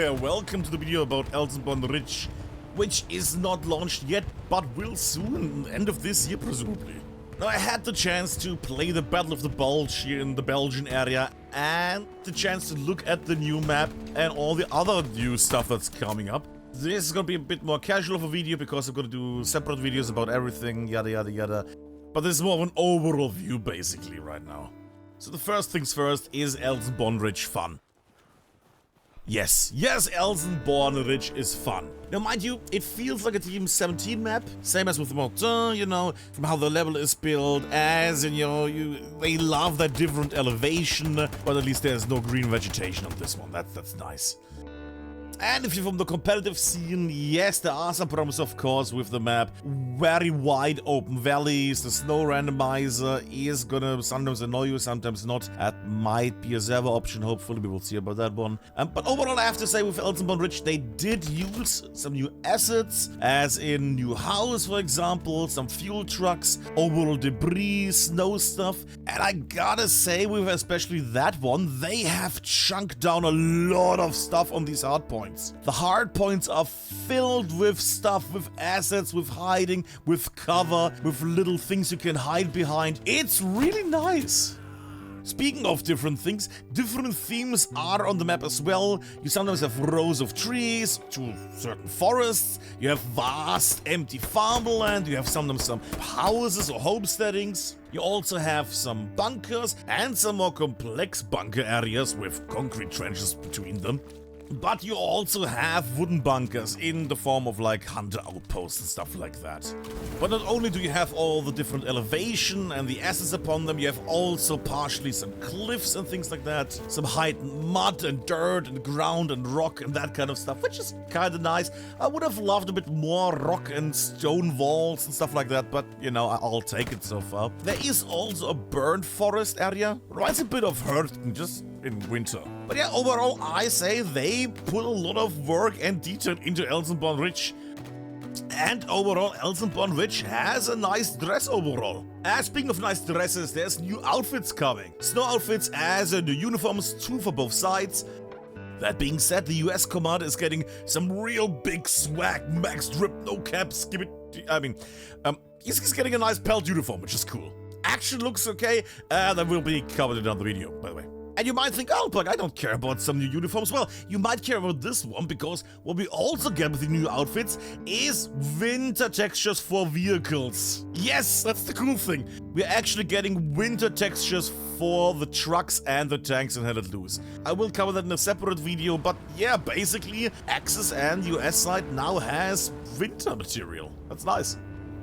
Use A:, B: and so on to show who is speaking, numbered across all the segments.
A: there, welcome to the video about Elsenborn Ridge, which is not launched yet, but will soon, end of this year presumably. Now I had the chance to play the Battle of the Bulge here in the Belgian area, and the chance to look at the new map and all the other new stuff that's coming up. This is gonna be a bit more casual of a video because I'm gonna do separate videos about everything, yada yada yada. But this is more of an overall view basically right now. So the first things first, is Elsenborn Ridge fun? Yes, Elsenborn Ridge is fun. Now mind you, it feels like a Team 17 map, same as with Mountain, you know, from how the level is built, as in, you know, they love that different elevation, but at least there's no green vegetation on this one, that's nice. And if you're from the competitive scene, yes, there are some problems, of course, with the map. Very wide open valleys, the snow randomizer is gonna sometimes annoy you, sometimes not. That might be a server option, hopefully we will see about that one. But overall, I have to say, with Elsenborn Ridge, they did use some new assets, as in new house, for example, some fuel trucks, overall debris, snow stuff. And I gotta say, with especially that one, they have chunked down a lot of stuff on these hard points. The hard points are filled with stuff, with assets, with hiding, with cover, with little things you can hide behind. It's really nice. Speaking of different things, different themes are on the map as well. You sometimes have rows of trees to certain forests, you have vast empty farmland, you have sometimes some houses or homesteadings. You also have some bunkers and some more complex bunker areas with concrete trenches between them. But you also have wooden bunkers in the form of like hunter outposts and stuff like that. But not only do you have all the different elevation and the assets upon them, you have also partially some cliffs and things like that. Some hidden mud and dirt and ground and rock and that kind of stuff, which is kind of nice. I would have loved a bit more rock and stone walls and stuff like that, but you know, I'll take it so far. There is also a burned forest area. Reminds a bit of Hurtgen, just in winter. But yeah, overall, I say they put a lot of work and detail into Elsenborn Ridge. And overall, Elsenborn Ridge has a nice dress overall. Speaking of nice dresses, there's new outfits coming. Snow outfits as new uniforms, two for both sides. That being said, the US commander is getting some real big swag, max drip, no caps, he's getting a nice pelt uniform, which is cool. Action looks okay, that will be covered in another video, by the way. And you might think, oh, but I don't care about some new uniforms. Well, you might care about this one, because what we also get with the new outfits is winter textures for vehicles. Yes, that's the cool thing. We're actually getting winter textures for the trucks and the tanks in Hell Let Loose. I will cover that in a separate video, but yeah, basically, Axis and US side now has winter material. That's nice.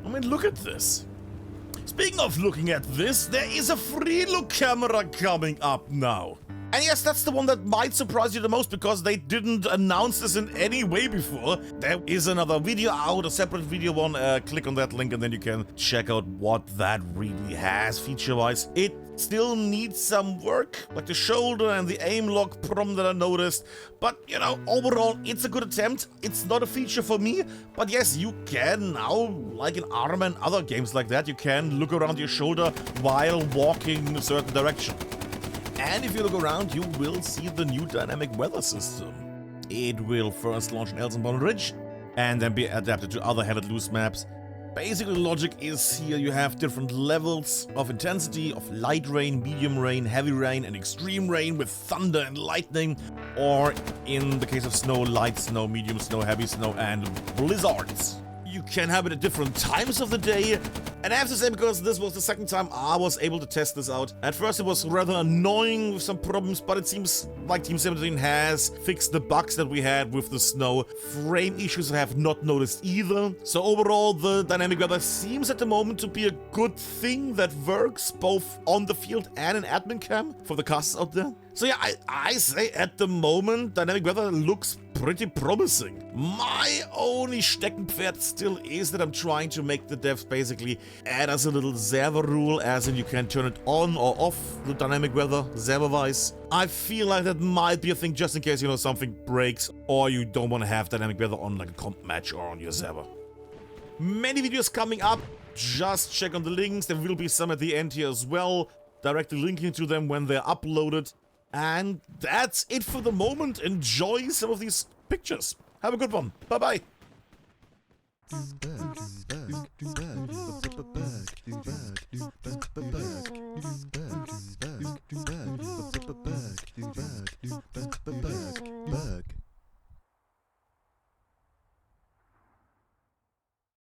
A: I mean, look at this. Speaking of looking at this, there is a Freelook-Camera coming up now. And yes, that's the one that might surprise you the most, because they didn't announce this in any way before. There is another video out, a separate video one. Click on that link and then you can check out what that really has feature-wise. It still needs some work, like the shoulder and the aim lock problem that I noticed. But, you know, overall, it's a good attempt. It's not a feature for me, but yes, you can now, like in ARM and other games like that, you can look around your shoulder while walking in a certain direction. And if you look around, you will see the new dynamic weather system. It will first launch in Elsenborn Ridge, and then be adapted to other Hell Let Loose maps. Basically, the logic is here you have different levels of intensity, of light rain, medium rain, heavy rain, and extreme rain with thunder and lightning. Or, in the case of snow, light snow, medium snow, heavy snow, and blizzards. You can have it at different times of the day. And I have to say, because this was the second time I was able to test this out. At first it was rather annoying with some problems, but it seems like Team 17 has fixed the bugs that we had with the snow. Frame issues I have not noticed either. So overall, the dynamic weather seems at the moment to be a good thing that works both on the field and in admin cam for the casters out there. So yeah, I say at the moment, dynamic weather looks pretty promising. My only Steckenpferd still is that I'm trying to make the devs basically add us a little server rule, as in you can turn it on or off, the dynamic weather, server-wise. I feel like that might be a thing just in case, you know, something breaks or you don't want to have dynamic weather on like a comp match or on your server. Many videos coming up, just check on the links, there will be some at the end here as well, directly linking to them when they're uploaded. And that's it for the moment. Enjoy some of these pictures. Have a good one. Bye-bye.